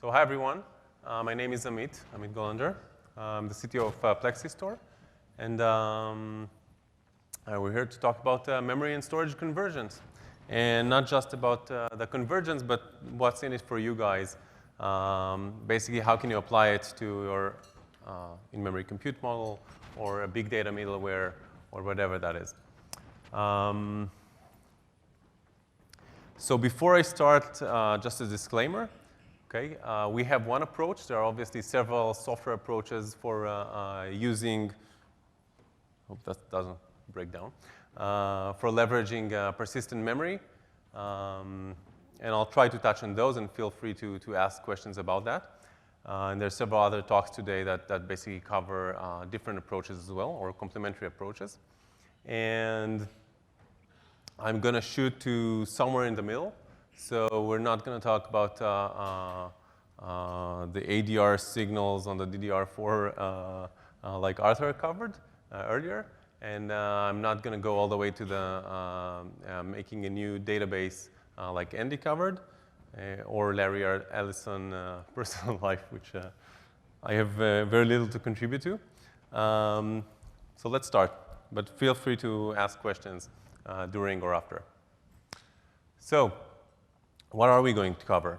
So hi, everyone. My name is Amit Golander. I'm the CTO of PlexiStore. And we're here to talk about memory and storage convergence. And not just about the convergence, but what's in it for you guys. Basically, how can you apply it to your in-memory compute model or a big data middleware or whatever that is. So before I start, just a disclaimer. Okay, we have one approach. There are obviously several software approaches for using, hope that doesn't break down, for leveraging persistent memory. And I'll try to touch on those, and feel free to ask questions about that. And there's several other talks today that basically cover different approaches as well, or complementary approaches. And I'm going to shoot to somewhere in the middle. So we're not going to talk about the ADR signals on the DDR4 like Arthur covered earlier. And I'm not going to go all the way to the making a new database like Andy covered, or Larry Ellison personal life, which I have very little to contribute to. So let's start. But feel free to ask questions during or after. So what are we going to cover?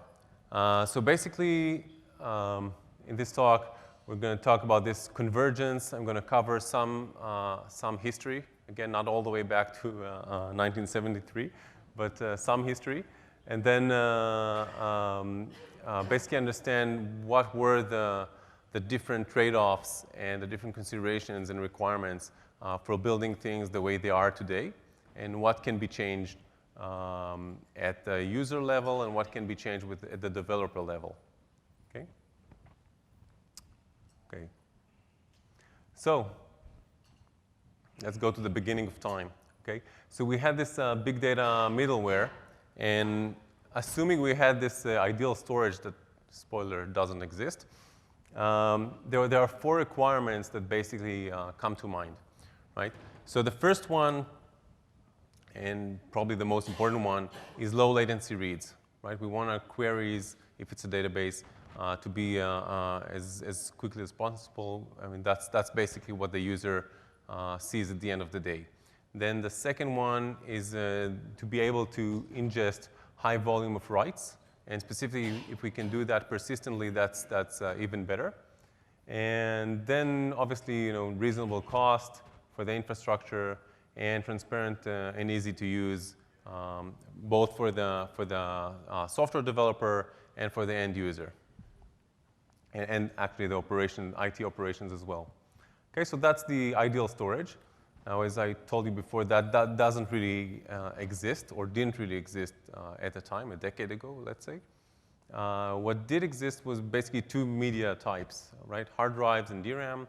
So basically, in this talk, we're going to talk about this convergence. I'm going to cover some history. Again, not all the way back to 1973, but some history. And then basically understand what were the different trade-offs and the different considerations and requirements for building things the way they are today, and what can be changed at the user level, and what can be changed at the developer level. Okay? Okay. So let's go to the beginning of time. Okay? So we had this big data middleware, and assuming we had this ideal storage that, spoiler, doesn't exist, there are 4 requirements that basically come to mind. Right? So the first one, and probably the most important one, is low latency reads. Right? We want our queries, if it's a database, to be as quickly as possible. I mean, that's basically what the user sees at the end of the day. Then the second one is to be able to ingest high volume of writes. And specifically, if we can do that persistently, that's even better. And then, obviously, reasonable cost for the infrastructure, and transparent and easy to use, both for the software developer and for the end user, and actually the IT operations as well. Okay, so that's the ideal storage. Now, as I told you before, that doesn't really exist, or didn't really exist at the time, a decade ago, let's say. What did exist was basically 2 media types, right? Hard drives and DRAM.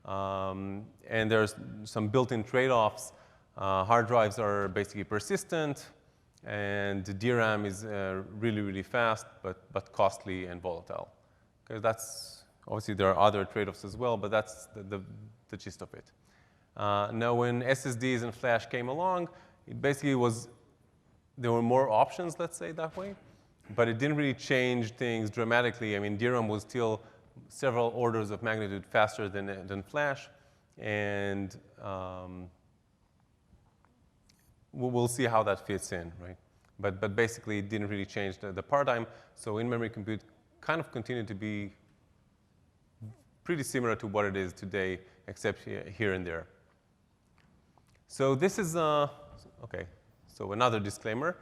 And there's some built-in trade-offs. Hard drives are basically persistent, and the DRAM is really, really fast, but costly and volatile. Okay, that's obviously there are other trade-offs as well, but that's the gist of it. Now, when SSDs and flash came along, it basically was there were more options, let's say that way, but it didn't really change things dramatically. I mean, DRAM was still several orders of magnitude faster than flash, and we'll see how that fits in, right? But basically, it didn't really change the paradigm. So in-memory compute kind of continued to be pretty similar to what it is today, except here and there. So this is okay. So another disclaimer: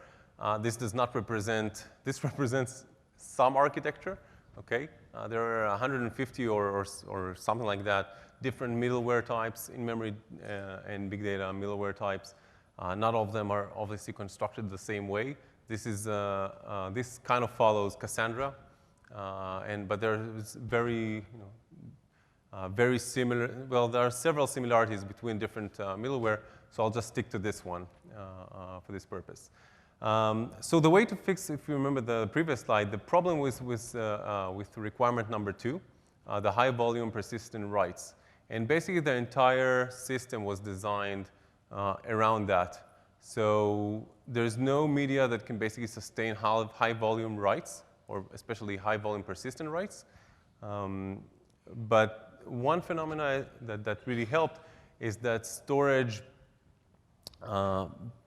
this does not represent. This represents some architecture. Okay, there are 150 or something like that different middleware types in memory and big data middleware types. Not all of them are obviously constructed the same way. This is this kind of follows Cassandra, but there's very very similar. Well, there are several similarities between different middleware. So I'll just stick to this one for this purpose. So the way to fix, if you remember the previous slide, the problem with requirement number 2, the high volume persistent writes. And basically, the entire system was designed around that. So there's no media that can basically sustain high volume writes or especially high volume persistent writes. But one phenomena that really helped is that storage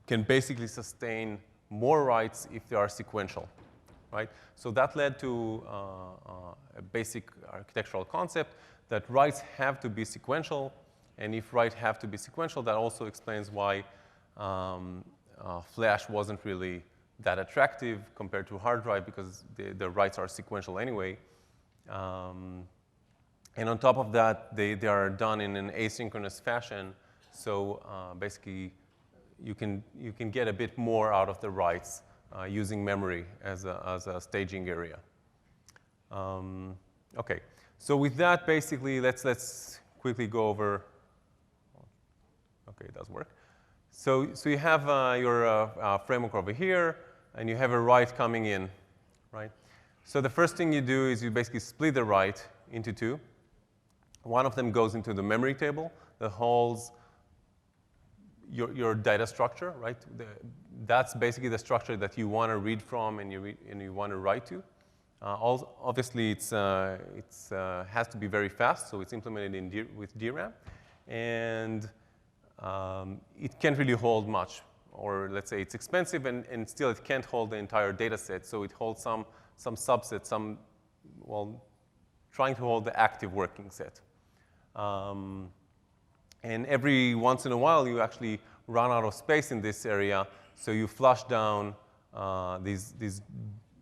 can basically sustain more writes if they are sequential, right? So that led to a basic architectural concept that writes have to be sequential, and if writes have to be sequential, that also explains why Flash wasn't really that attractive compared to hard drive, because the writes are sequential anyway. And on top of that, they are done in an asynchronous fashion, so basically you can get a bit more out of the writes using memory as a staging area. Okay, so with that, basically, let's quickly go over. Okay, it does work. So you have your framework over here, and you have a write coming in, right? So the first thing you do is you basically split the write into two. One of them goes into the memory table that holds your data structure, right? That's basically the structure that you want to read from and you want to write to. Obviously, it has to be very fast, so it's implemented with DRAM. And it can't really hold much. Or let's say it's expensive, and still it can't hold the entire data set. So it holds some subset, trying to hold the active working set. And every once in a while, you actually run out of space in this area, so you flush down these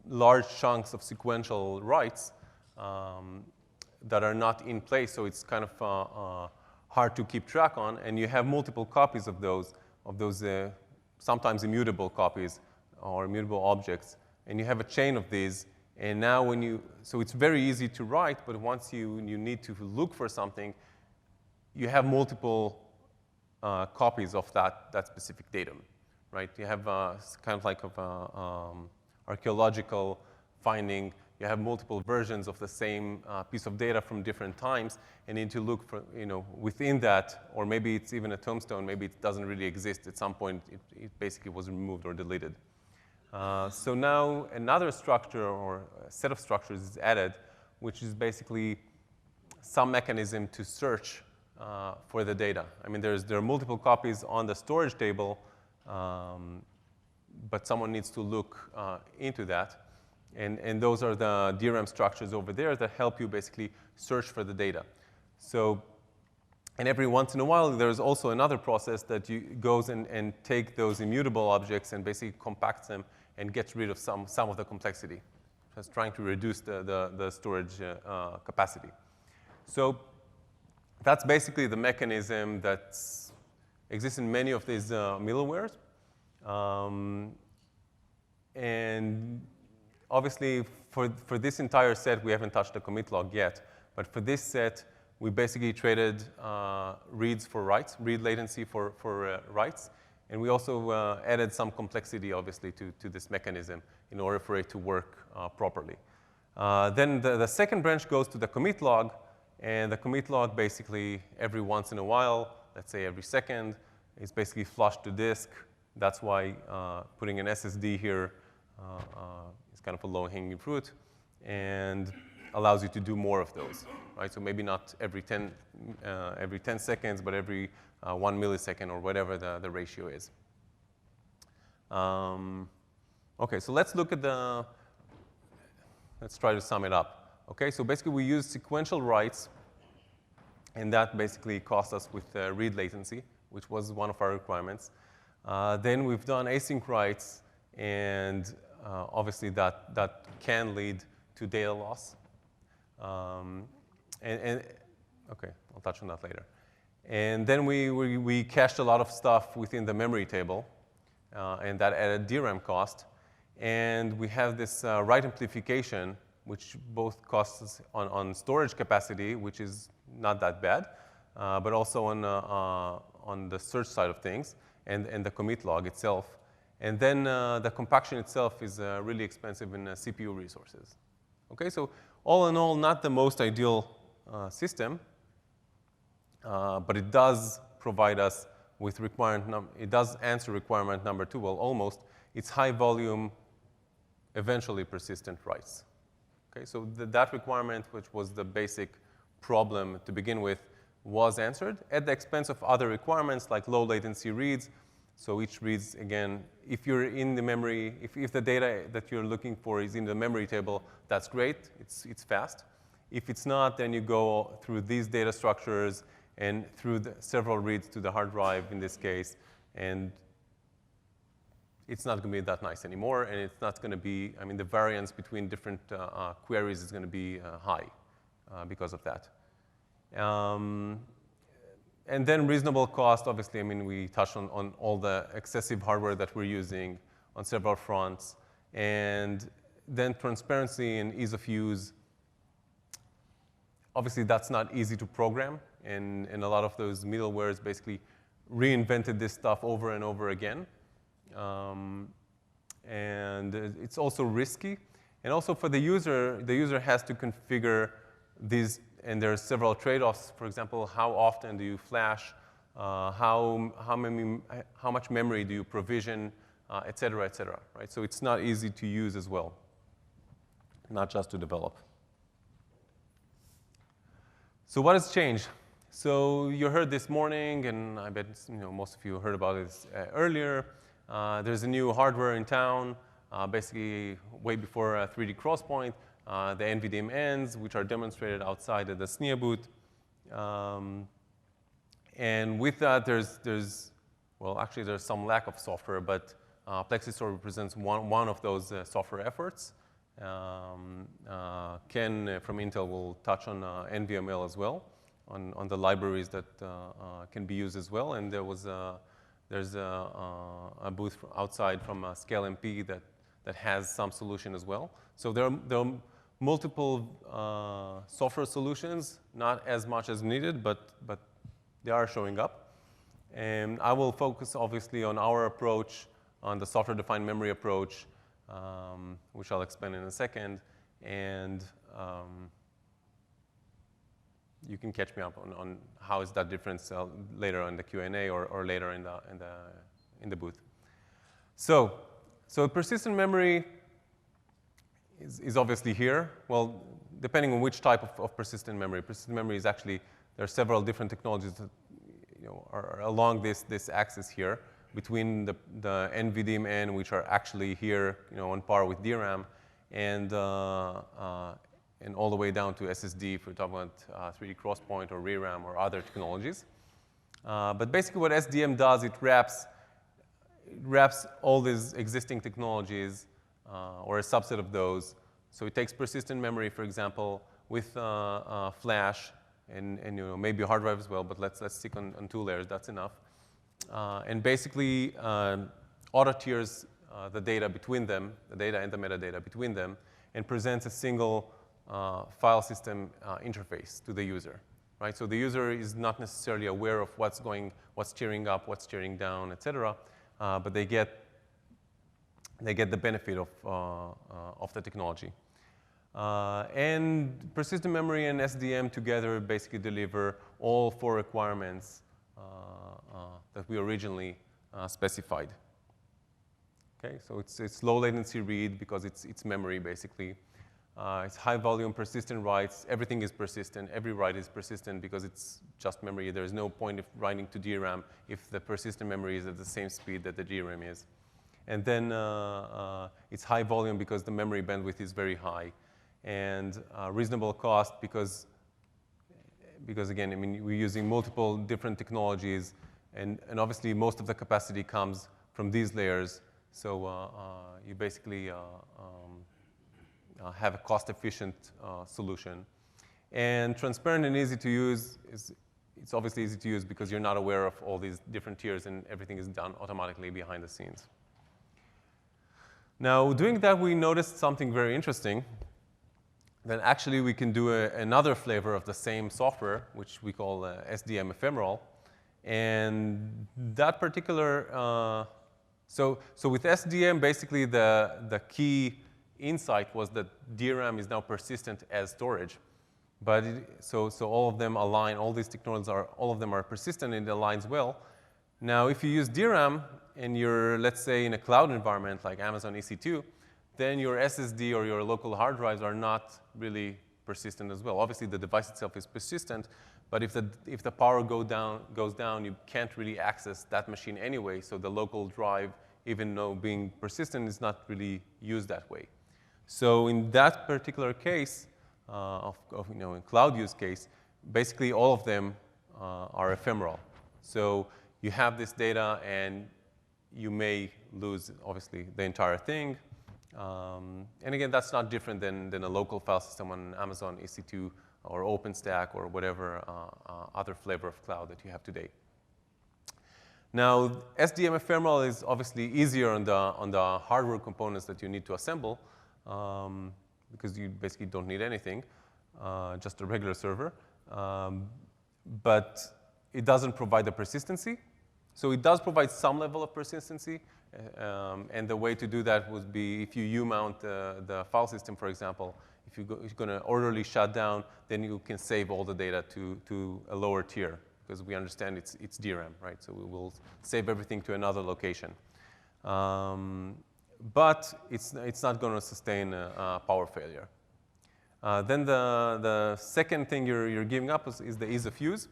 large chunks of sequential writes that are not in place, so it's kind of hard to keep track on, and you have multiple copies of those sometimes immutable copies or immutable objects, and you have a chain of these. And now so it's very easy to write, but once you need to look for something, you have multiple copies of that specific datum, right? You have kind of like archaeological finding. You have multiple versions of the same piece of data from different times, and need to look for, within that, or maybe it's even a tombstone, maybe it doesn't really exist. At some point, it basically was removed or deleted. So now another structure or a set of structures is added, which is basically some mechanism to search for the data. I mean, there are multiple copies on the storage table, but someone needs to look into that. And those are the DRAM structures over there that help you basically search for the data. So, and every once in a while, there's also another process that goes and take those immutable objects and basically compacts them and gets rid of some of the complexity, just trying to reduce the storage capacity. So that's basically the mechanism that exists in many of these middlewares. And obviously, for this entire set, we haven't touched the commit log yet. But for this set, we basically traded reads for writes, read latency for writes. And we also added some complexity, obviously, to this mechanism in order for it to work properly. Then the second branch goes to the commit log. And the commit log, basically, every once in a while, let's say every second, is basically flushed to disk. That's why putting an SSD here is kind of a low-hanging fruit and allows you to do more of those, right? So maybe not every 10 seconds, but every 1 millisecond or whatever the ratio is. Okay, so let's look at let's try to sum it up. Okay, so basically we use sequential writes, and that basically cost us with read latency, which was one of our requirements. Then we've done async writes, and obviously that can lead to data loss. Okay, I'll touch on that later. And then we cached a lot of stuff within the memory table, and that added DRAM cost. And we have this write amplification, which both costs on storage capacity, which is not that bad, but also on the search side of things, and the commit log itself. And then the compaction itself is really expensive in CPU resources. Okay, so all in all, not the most ideal system, but it does provide us with it does answer requirement number 2, well, almost. It's high volume, eventually persistent writes. Okay, so that requirement, which was the basic problem to begin with, was answered at the expense of other requirements like low latency reads. So each reads, again, if you're in the memory, if the data that you're looking for is in the memory table, that's great. It's fast. If it's not, then you go through these data structures and through several reads to the hard drive in this case, and it's not going to be that nice anymore, and it's not going to be, I mean, the variance between different queries is going to be high because of that. And then reasonable cost, obviously, I mean, we touched on all the excessive hardware that we're using on several fronts. And then transparency and ease of use. Obviously, that's not easy to program. And a lot of those middlewares basically reinvented this stuff over and over again. And it's also risky. And also for the user has to configure these, and there are several trade-offs. For example, how often do you flash? How much memory do you provision, et cetera, right? So it's not easy to use as well, not just to develop. So what has changed? So you heard this morning, and I bet most of you heard about this earlier. There's a new hardware in town, basically way before 3D Crosspoint, the NVDIMNs, which are demonstrated outside at the SNIA booth. And with that, there's some lack of software, but Plexistor represents one of those software efforts. Ken from Intel will touch on NVML as well, on the libraries that can be used as well. And there's a booth outside from ScaleMP that has some solution as well. So there are multiple software solutions, not as much as needed, but they are showing up. And I will focus, obviously, on our approach, on the software-defined memory approach, which I'll explain in a second. And you can catch me up on how is that difference later in the Q&A or later in the booth. So persistent memory is obviously here. Well, depending on which type of persistent memory. Persistent memory is actually, there are several different technologies that are along this axis here between the NVDIMN, which are actually here on par with DRAM, and all the way down to SSD if we're talking about 3D Crosspoint or ReRAM or other technologies. But basically what SDM does, it wraps all these existing technologies or a subset of those. So it takes persistent memory, for example, with flash and maybe a hard drive as well, but let's stick on 2 layers, that's enough. And basically auto-tiers the data between them, the data and the metadata between them, and presents a single file system interface to the user, right? So the user is not necessarily aware of what's tearing up, what's tearing down, et cetera, but they get the benefit of the technology. And persistent memory and SDM together basically deliver all 4 requirements that we originally specified. Okay, so it's low latency read because it's memory basically. It's high volume persistent writes. Everything is persistent. Every write is persistent because it's just memory. There is no point of writing to DRAM if the persistent memory is at the same speed that the DRAM is. And then it's high volume because the memory bandwidth is very high. And reasonable cost because again, I mean, we're using multiple different technologies, and obviously most of the capacity comes from these layers. So you basically have a cost-efficient solution. And transparent and easy to use it's obviously easy to use because you're not aware of all these different tiers and everything is done automatically behind the scenes. Now, doing that, we noticed something very interesting. Then actually we can do another flavor of the same software, which we call SDM ephemeral. And that particular, so with SDM, basically the key insight was that DRAM is now persistent as storage. But so all of them align, all these technologies all of them are persistent and it aligns well. Now, if you use DRAM and you're, let's say, in a cloud environment like Amazon EC2, then your SSD or your local hard drives are not really persistent as well. Obviously, the device itself is persistent, but if the power goes down, you can't really access that machine anyway, so the local drive, even though being persistent, is not really used that way. So in that particular case, in cloud use case, basically all of them are ephemeral. So you have this data, and you may lose, obviously, the entire thing. And again, that's not different than a local file system on Amazon EC2 or OpenStack or whatever other flavor of cloud that you have today. Now, SDM ephemeral is obviously easier on the hardware components that you need to assemble, because you basically don't need anything, just a regular server. But it doesn't provide the persistency. So it does provide some level of persistency. And the way to do that would be if you U-mount the file system, for example. If you're going to orderly shut down, then you can save all the data to a lower tier, because we understand it's DRAM, right? So we will save everything to another location. But it's not going to sustain power failure. Then the second thing you're giving up is the ease of use.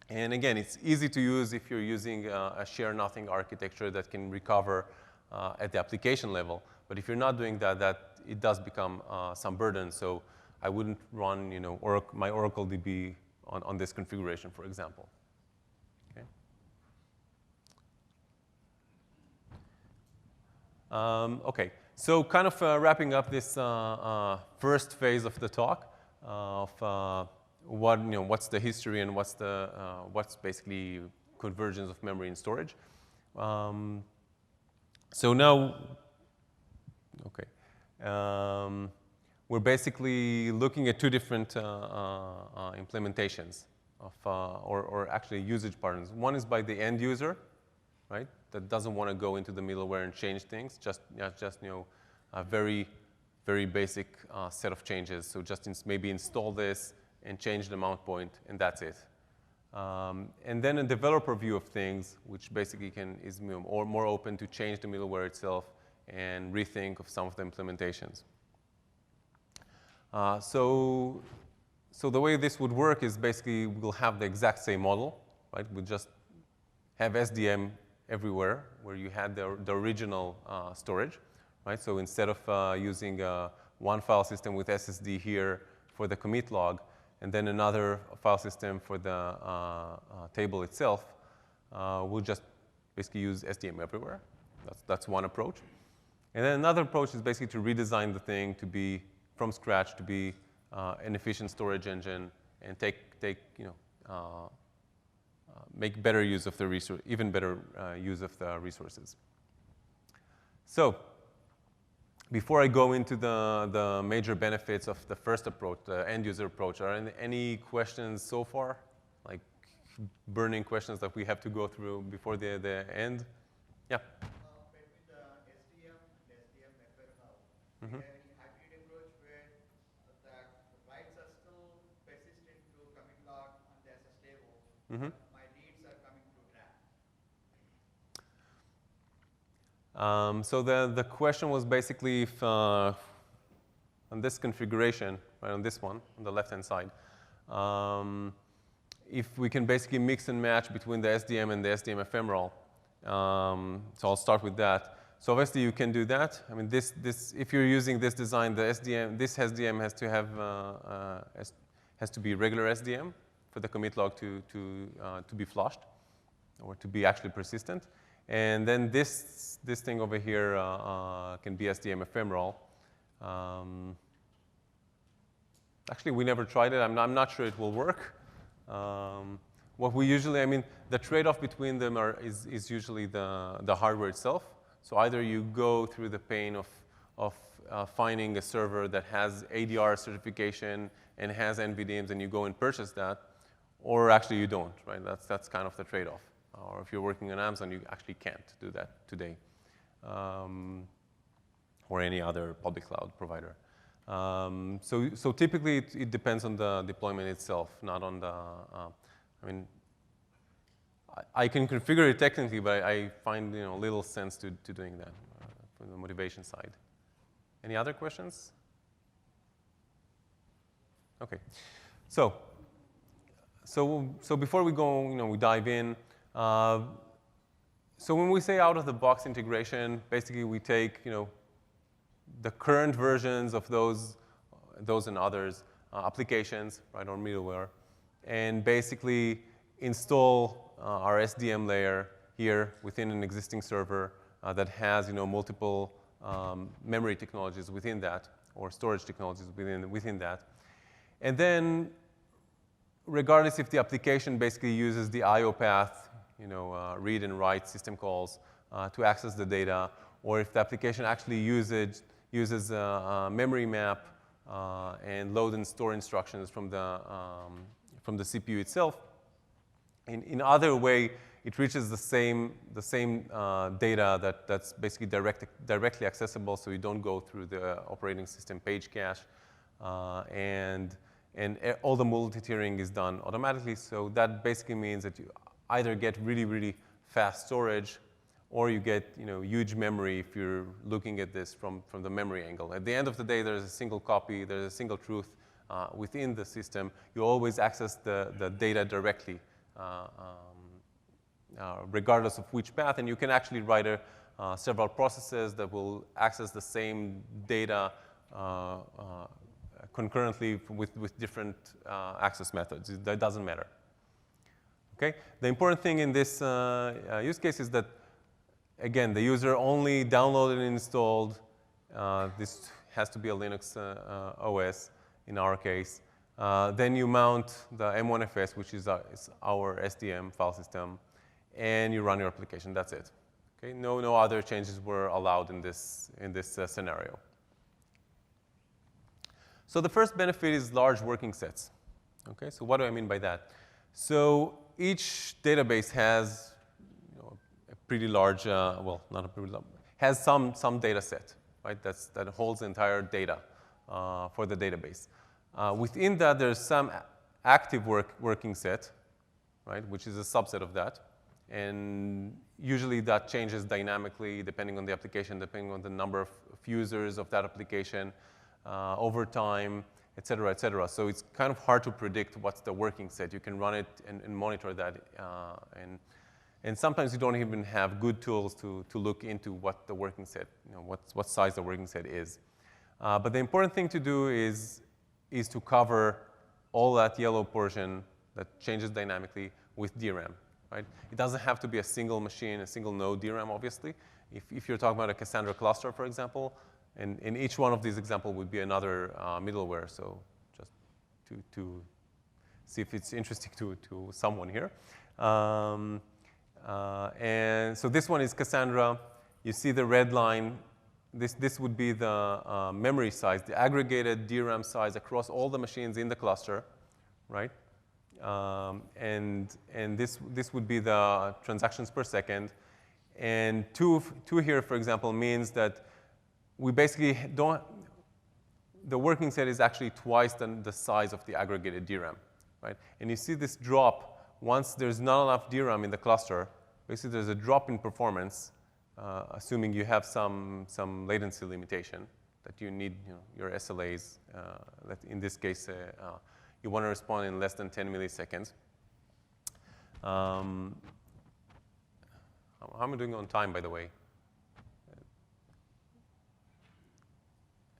And again, it's easy to use if you're using a share nothing architecture that can recover at the application level. But if you're not doing that, it does become some burden. So I wouldn't run my Oracle DB on this configuration, for example. Okay. Okay. So kind of wrapping up this first phase of the talk of what's the history and what's basically convergence of memory and storage. So now, okay, we're basically looking at two different implementations of, or actually usage patterns. One is by the end user, right? That doesn't want to go into the middleware and change things, just a very, very basic set of changes. So just maybe install this and change the mount point, and that's it. And then a developer view of things, which basically is more open to change the middleware itself and rethink of some of the implementations. So the way this would work is basically we'll have the exact same model, right? We'll just have SDM everywhere where you had the original storage, right? So instead of using one file system with SSD here for the commit log, and then another file system for the table itself, we'll just basically use SDM everywhere. That's one approach. And then another approach is basically to redesign the thing to be from scratch, to be an efficient storage engine, and make better use of the resource, even better use of the resources. So before I go into the major benefits of the first approach, the end user approach, are any questions so far? Like burning questions that we have to go through before the end? Yeah. Between the SDM and SDM ephemeral, Mm-hmm. any hybrid approach where the writes are still persistent to commit log and there's a stable. Mm-hmm. My reads are coming through DRAM. So the question was basically if on this configuration, right, on this one, on the left-hand side, if we can basically mix and match between the SDM and the SDM ephemeral. So I'll start with that. So obviously you can do that. I mean, if you're using this design, this SDM has to have has to be regular SDM for the commit log to be flushed or to be actually persistent. And then this thing over here can be SDM ephemeral. Actually, we never tried it. I'm not sure it will work. What we usually, I mean, the trade-off between them is usually the hardware itself. So either you go through the pain of finding a server that has ADR certification and has NVDIMMs, and you go and purchase that, or actually you don't, right? That's kind of the trade-off. Or if you're working on Amazon, you actually can't do that today, or any other public cloud provider. So typically it depends on the deployment itself, not on the. I mean, I can configure it technically, but I find little sense to doing that from the motivation side. Any other questions? Okay. So before we go, we dive in. So when we say out-of-the-box integration, basically we take, the current versions of those and others applications, right, or middleware, and basically install our SDM layer here within an existing server that has, multiple memory technologies within that, or storage technologies within that. And then, regardless if the application basically uses the I/O path, read and write system calls to access the data, or if the application actually uses a memory map and load and store instructions from the CPU itself. In other way, it reaches the same data that's basically directly accessible, so you don't go through the operating system page cache, and all the multi-tiering is done automatically. So that basically means that you either get really, really fast storage, or you get huge memory if you're looking at this from the memory angle. At the end of the day, there's a single copy, there's a single truth within the system. You always access the data directly, regardless of which path, and you can actually write several processes that will access the same data concurrently with different access methods. That doesn't matter. Okay? The important thing in this use case is that, again, the user only downloaded and installed. This has to be a Linux OS in our case. Then you mount the M1FS, which is our SDM file system, and you run your application. That's it. Okay? No other changes were allowed in this scenario. So the first benefit is large working sets. Okay? So what do I mean by that? So each database has a pretty large, well, not a pretty large, has some data set, right? That holds the entire data for the database. Within that, there's some active working set, right, which is a subset of that. And usually that changes dynamically depending on the application, depending on the number of users of that application over time, et cetera, et cetera. So it's kind of hard to predict what's the working set. You can run it and monitor that. And sometimes you don't even have good tools to look into what the working set, what size the working set is. But the important thing to do is to cover all that yellow portion that changes dynamically with DRAM, right? It doesn't have to be a single machine, a single node DRAM, obviously. If you're talking about a Cassandra cluster, for example, and in each one of these examples would be another middleware, so just to see if it's interesting to someone here. And so this one is Cassandra. You see the red line. This would be the memory size, the aggregated DRAM size across all the machines in the cluster, right? And this would be the transactions per second. And two here, for example, means that we basically the working set is actually twice the size of the aggregated DRAM, right? And you see this drop once there's not enough DRAM in the cluster. Basically, there's a drop in performance, assuming you have some latency limitation that you need your SLAs. That in this case, you want to respond in less than 10 milliseconds. How am I doing on time, by the way?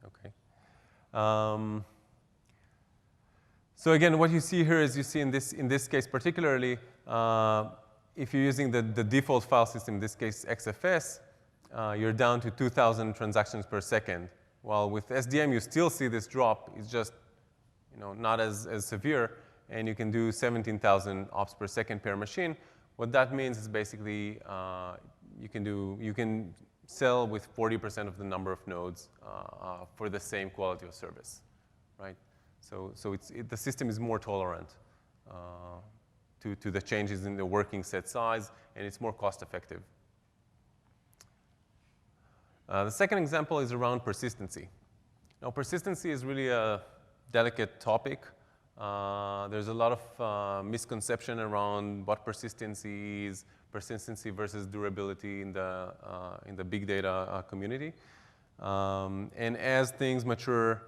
Okay. So again, what you see here is you see in this case particularly, if you're using the default file system, in this case XFS, you're down to 2,000 transactions per second. While with SDM, you still see this drop. It's just not as severe, and you can do 17,000 ops per second per machine. What that means is basically you can sell with 40% of the number of nodes for the same quality of service, right? So the system is more tolerant to the changes in the working set size, and it's more cost effective. The second example is around persistency. Now, persistency is really a delicate topic. There's a lot of misconception around what persistency is, persistency versus durability in the big data community. And as things mature,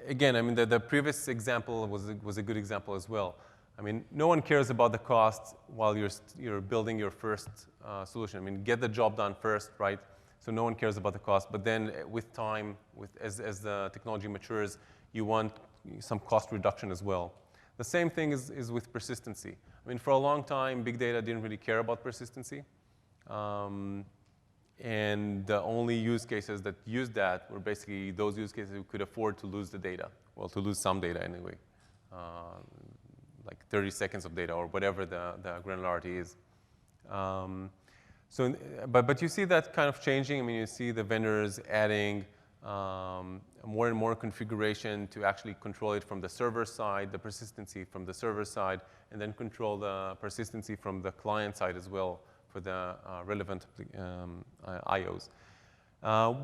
again, I mean, the previous example was a good example as well. I mean, no one cares about the cost while you're building your first solution. I mean, get the job done first, right? So no one cares about the cost. But then with time, as the technology matures, you want some cost reduction as well. The same thing is with persistency. I mean, for a long time, big data didn't really care about persistency. And the only use cases that used that were basically those use cases who could afford to lose the data. Well, to lose some data anyway, like 30 seconds of data or whatever the granularity is. But you see that kind of changing. I mean, you see the vendors adding more and more configuration to actually control it from the server side, the persistency from the server side, and then control the persistency from the client side as well for the relevant IOs.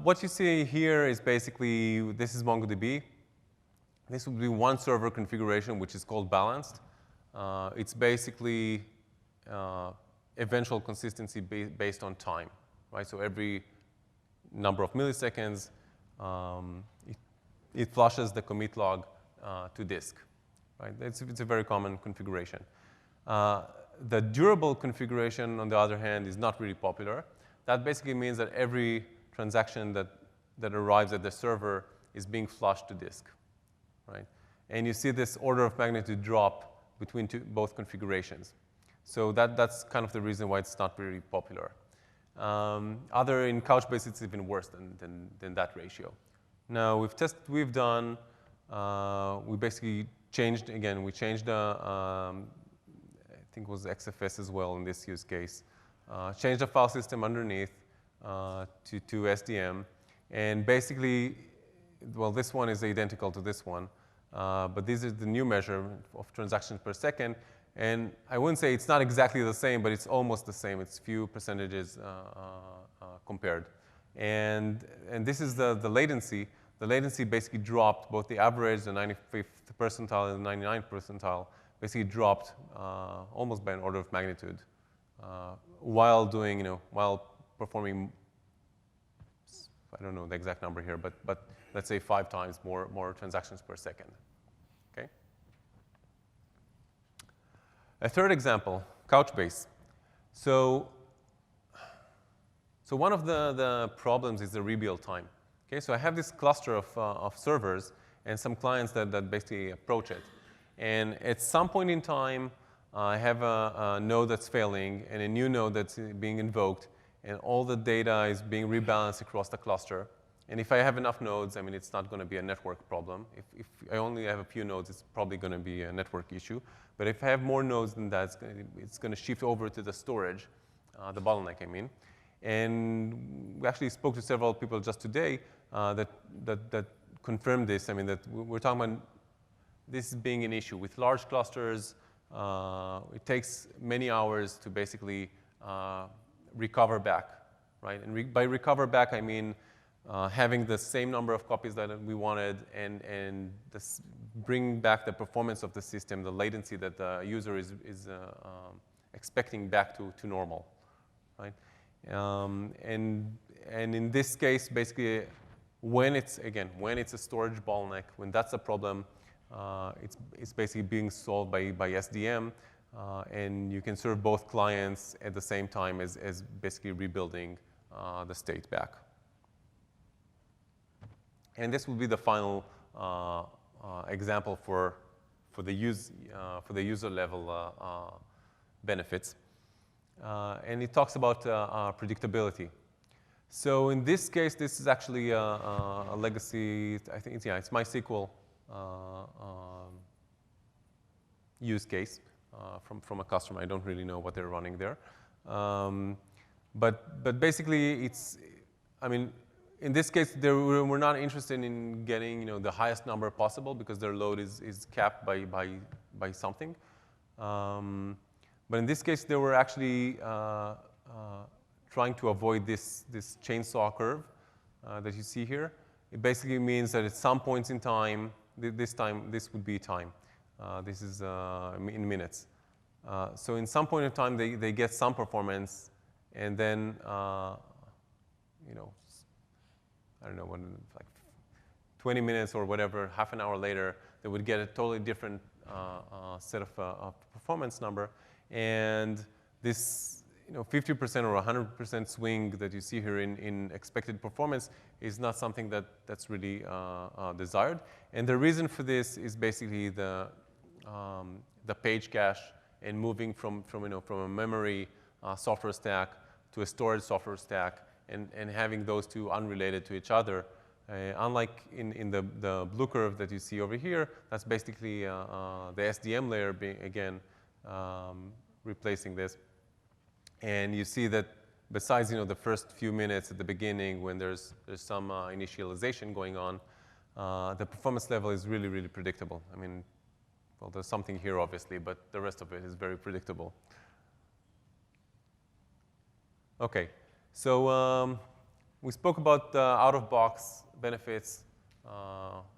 What you see here is basically, this is MongoDB. This would be one server configuration, which is called balanced. It's basically eventual consistency based on time, right? So every number of milliseconds, it flushes the commit log to disk, right? It's a very common configuration. The durable configuration, on the other hand, is not really popular. That basically means that every transaction that arrives at the server is being flushed to disk, right? And you see this order of magnitude drop between both configurations. So that's kind of the reason why it's not very popular. In Couchbase, it's even worse than that ratio. Now, we've done, we basically changed, again, we changed the, I think it was XFS as well in this use case. Changed the file system underneath to SDM. And basically, well, this one is identical to this one. But this is the new measure of transactions per second. And I wouldn't say it's not exactly the same, but it's almost the same. It's few percentages compared. And this is the latency. The latency basically dropped, both the average, the 95th percentile, and the 99th percentile, basically dropped almost by an order of magnitude while doing, while performing, I don't know the exact number here, but let's say 5 times more transactions per second. Okay. A third example, Couchbase. So one of the problems is the rebuild time. Okay, so I have this cluster of servers and some clients that basically approach it. And at some point in time, I have a node that's failing and a new node that's being invoked, and all the data is being rebalanced across the cluster. And if I have enough nodes, I mean, it's not going to be a network problem. If I only have a few nodes, it's probably going to be a network issue. But if I have more nodes than that, it's going to shift over to the storage, the bottleneck, I mean. And we actually spoke to several people just today that confirmed this. I mean, that we're talking about this being an issue. With large clusters, it takes many hours to basically recover back, right? And by recover back, I mean having the same number of copies that we wanted and bring back the performance of the system, the latency that the user is expecting back to normal, right? And in this case, basically, when it's a storage bottleneck, when that's a problem, it's basically being solved by SDM, and you can serve both clients at the same time as basically rebuilding the state back. And this will be the final example for the user level benefits. And it talks about predictability. So in this case, this is actually a legacy. I think it's MySQL use case from a customer. I don't really know what they're running there, but basically in this case, we're not interested in getting the highest number possible because their load is capped by something. But in this case, they were actually trying to avoid this chainsaw curve that you see here. It basically means that at some points in time, this would be time. This is in minutes. So in some point in time, they get some performance, and then I don't know, like 20 minutes or whatever, half an hour later, they would get a totally different set of performance number. And this 50% or 100% swing that you see here in expected performance is not something that's really desired. And the reason for this is basically the page cache and moving from a memory software stack to a storage software stack and having those two unrelated to each other. Unlike in the blue curve that you see over here, that's basically the SDM layer being, again, replacing this. And you see that besides the first few minutes at the beginning when there's some initialization going on, the performance level is really, really predictable. I mean, well, there's something here, obviously, but the rest of it is very predictable. OK, so we spoke about out-of-box benefits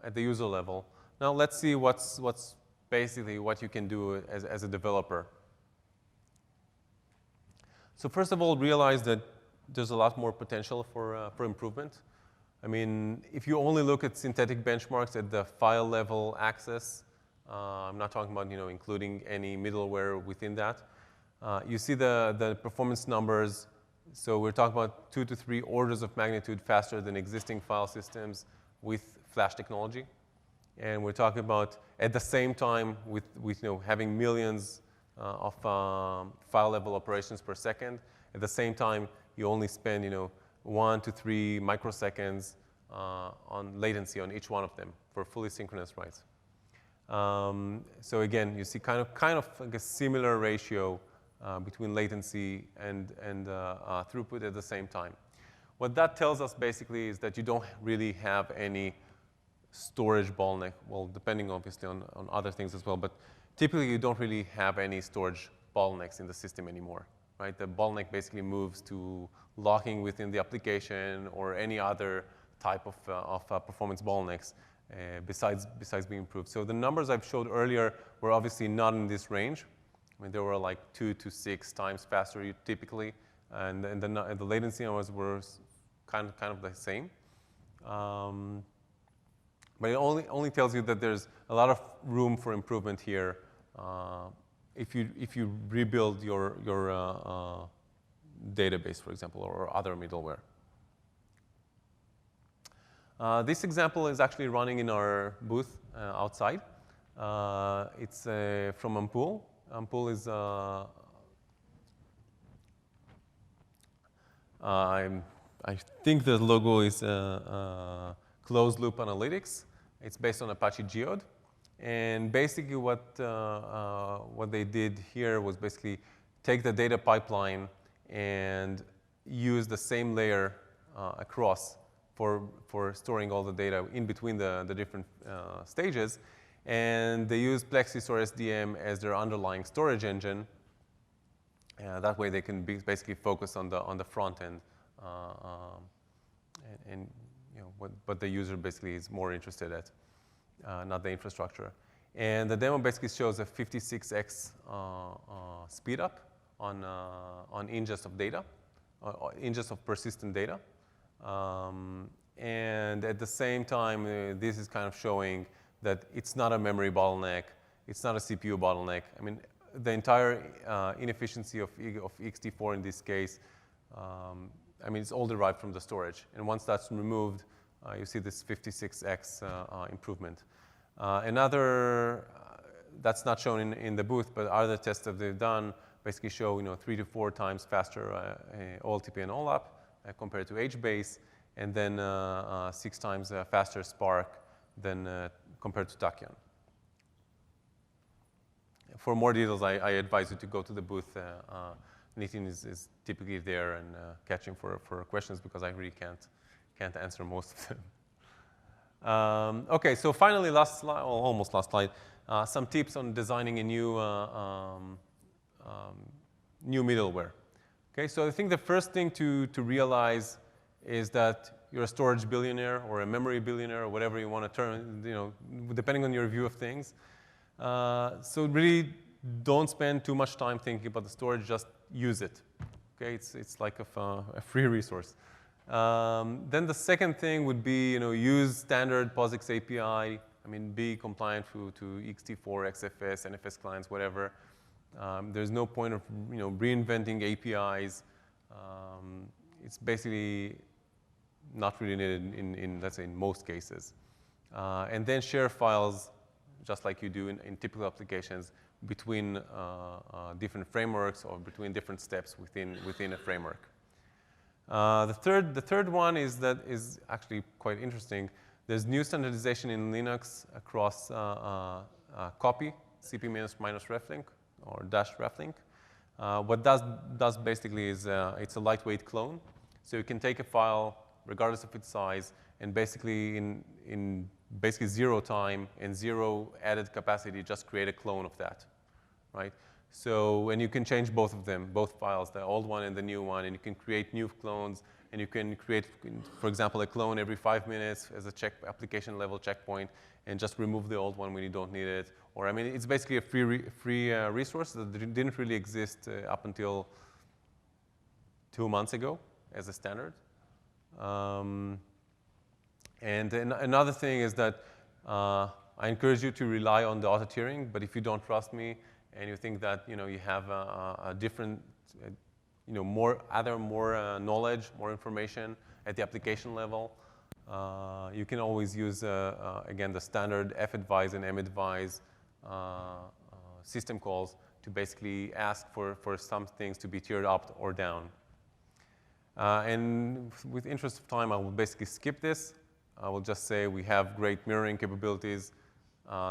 at the user level. Now let's see what's basically what you can do as a developer. So first of all, realize that there's a lot more potential for improvement. I mean, if you only look at synthetic benchmarks at the file level access, I'm not talking about including any middleware within that. You see the performance numbers. So we're talking about 2 to 3 orders of magnitude faster than existing file systems with flash technology. And we're talking about, at the same time, with having millions of file-level operations per second. At the same time, you only spend 1 to 3 microseconds on latency on each one of them for fully synchronous writes. So again, you see kind of like a similar ratio between latency and throughput at the same time. What that tells us basically is that you don't really have any storage bottleneck. Well, depending obviously on other things as well, but typically you don't really have any storage bottlenecks in the system anymore, right? The bottleneck basically moves to locking within the application or any other type of performance bottlenecks besides being improved. So the numbers I've showed earlier were obviously not in this range. I mean, they were like 2 to 6 times faster typically, and the latency numbers were kind of the same. But it only tells you that there's a lot of room for improvement here if you rebuild your database, for example, or other middleware. This example is actually running in our booth outside. It's from Ampool. Ampool is I think the logo is closed loop analytics. It's based on Apache Geode. And basically what they did here was basically take the data pipeline and use the same layer across for storing all the data in between the different stages. And they use Plexis or SDM as their underlying storage engine. That way they can basically focus on the front end and what the user basically is more interested at, not the infrastructure. And the demo basically shows a 56x speed up on ingest of data, ingest of persistent data. And at the same time, this is kind of showing that it's not a memory bottleneck, it's not a CPU bottleneck. I mean, the entire inefficiency of ext4 in this case, I mean, it's all derived from the storage. And once that's removed, you see this 56x improvement. Another, that's not shown in the booth, but other tests that they've done basically show 3 to 4 times faster OLTP and OLAP compared to HBase, and then 6 times faster Spark than compared to Tachyon. For more details, I advise you to go to the booth. Nitin is typically there and catching for questions because I really can't answer most of them. OK, so finally, last slide, well, almost last slide, some tips on designing a new middleware. OK, so I think the first thing to realize is that you're a storage billionaire or a memory billionaire or whatever you want to term, depending on your view of things. So really don't spend too much time thinking about the storage, just use it. Okay, it's like a free resource. Then the second thing would be, use standard POSIX API. I mean, be compliant to ext4, XFS, NFS clients, whatever. There's no point of, reinventing APIs. It's basically not really needed in, let's say, in most cases. And then share files, just like you do in typical applications, between different frameworks or between different steps within a framework. The third one is actually quite interesting. There's new standardization in Linux across copy, CP minus reflink, or dash reflink. What does basically is it's a lightweight clone. So you can take a file, regardless of its size, and basically in basically 0 time and 0 added capacity, just create a clone of that, right? So, and you can change both of them, both files, the old one and the new one, and you can create new clones, and you can create, for example, a clone every 5 minutes as a application level checkpoint, and just remove the old one when you don't need it. Or, I mean, it's basically a free resource that didn't really exist up until 2 months ago as a standard. And then another thing is that I encourage you to rely on the auto-tiering, but if you don't trust me and you think that you have a different, more knowledge, more information at the application level, you can always use again the standard fadvise and madvise system calls to basically ask for some things to be tiered up or down. And with interest of time, I will basically skip this. I will just say we have great mirroring capabilities.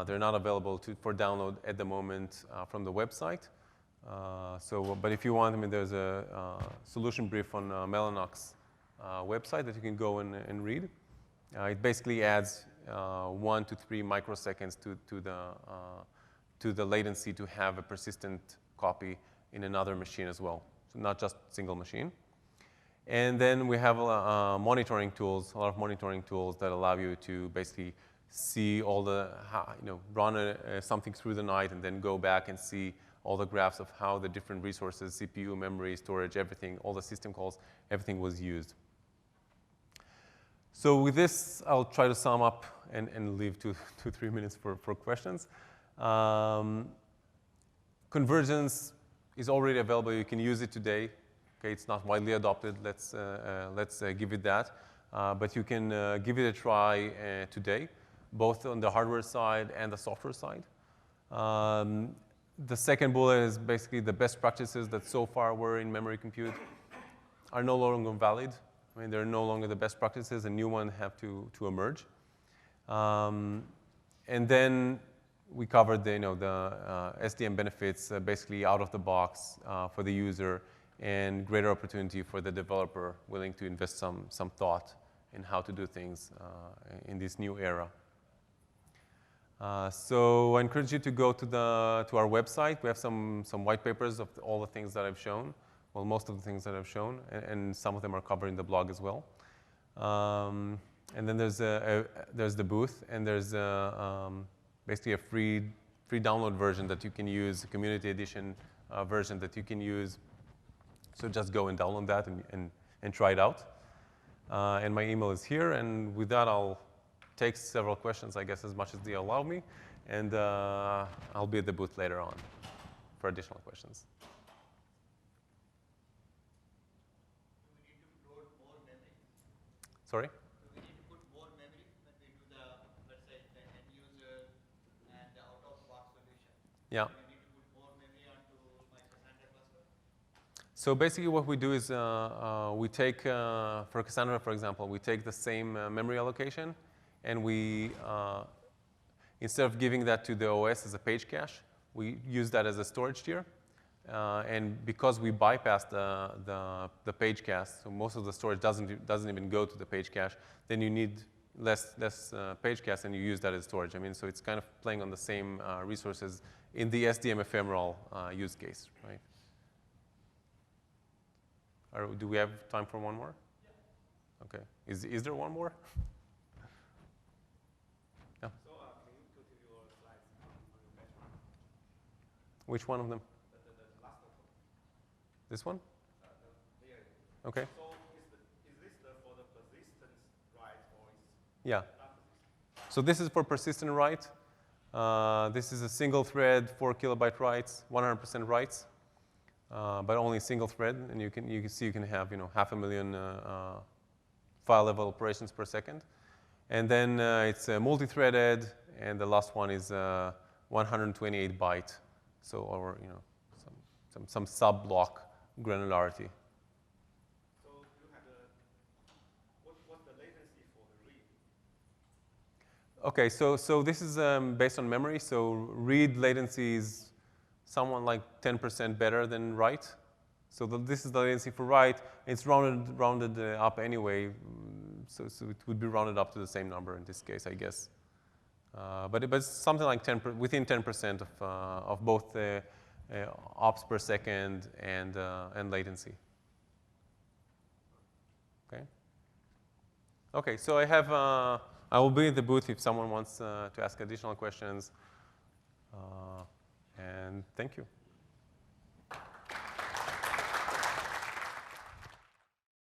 They're not available for download at the moment from the website. But if you want, I mean, there's a solution brief on Mellanox website that you can go and read. It basically adds 1 to 3 microseconds to the latency to have a persistent copy in another machine as well. So not just single machine. And then we have monitoring tools, a lot of monitoring tools that allow you to basically see all run something through the night and then go back and see all the graphs of how the different resources, CPU, memory, storage, everything, all the system calls, everything was used. So with this, I'll try to sum up and leave 2-3 minutes for questions. Convergence is already available. You can use it today. Okay, it's not widely adopted. Let's give it that. But you can give it a try today, both on the hardware side and the software side. The second bullet is basically the best practices that so far were in memory compute are no longer valid. I mean, they're no longer the best practices, and new ones have to emerge. And then we covered the SDM benefits, basically out of the box for the user, and greater opportunity for the developer willing to invest some thought in how to do things in this new era. So I encourage you to go to our website. We have some white papers of all the things that I've shown. Well, most of the things that I've shown, and some of them are covered in the blog as well. And then there's the booth, and there's basically a free download version that you can use, a community edition version that you can use. So just go and download that and try it out. And my email is here. And with that, I'll take several questions, I guess, as much as they allow me. And I'll be at the booth later on for additional questions. Do we need to load more memory? Sorry? Do we need to put more memory when we do the, let's say, the end user and the out-of-box solution? Yeah. Do we need to put more memory onto my Cassandra cluster? So basically what we do is we take, for Cassandra, for example, we take the same memory allocation, and we, instead of giving that to the OS as a page cache, we use that as a storage tier. And because we bypass the page cache, so most of the storage doesn't even go to the page cache, then you need less page cache, and you use that as storage. I mean, so it's kind of playing on the same resources in the SDM ephemeral use case, right? Do we have time for one more? Yeah. Okay. Is there one more? Yeah. So can you go to your slides on your benchmark? Which one of them? The last one. This one? There. Okay. So is this the Yeah. So this is for persistent write. This is a single thread, 4 kilobyte writes, 100% writes, but only single thread. And you can see you can have 500,000 file level operations per second. And then it's multi-threaded, and the last one is 128 byte. So or some sub-block granularity. So you have what's the latency for the read? Okay, so this is based on memory. So read latency is somewhat like 10% better than write. So this is the latency for write. It's rounded up anyway, so it would be rounded up to the same number in this case, I guess. But it's something like within 10% of both the ops per second and latency. Okay. Okay, so I will be in the booth if someone wants to ask additional questions. And thank you.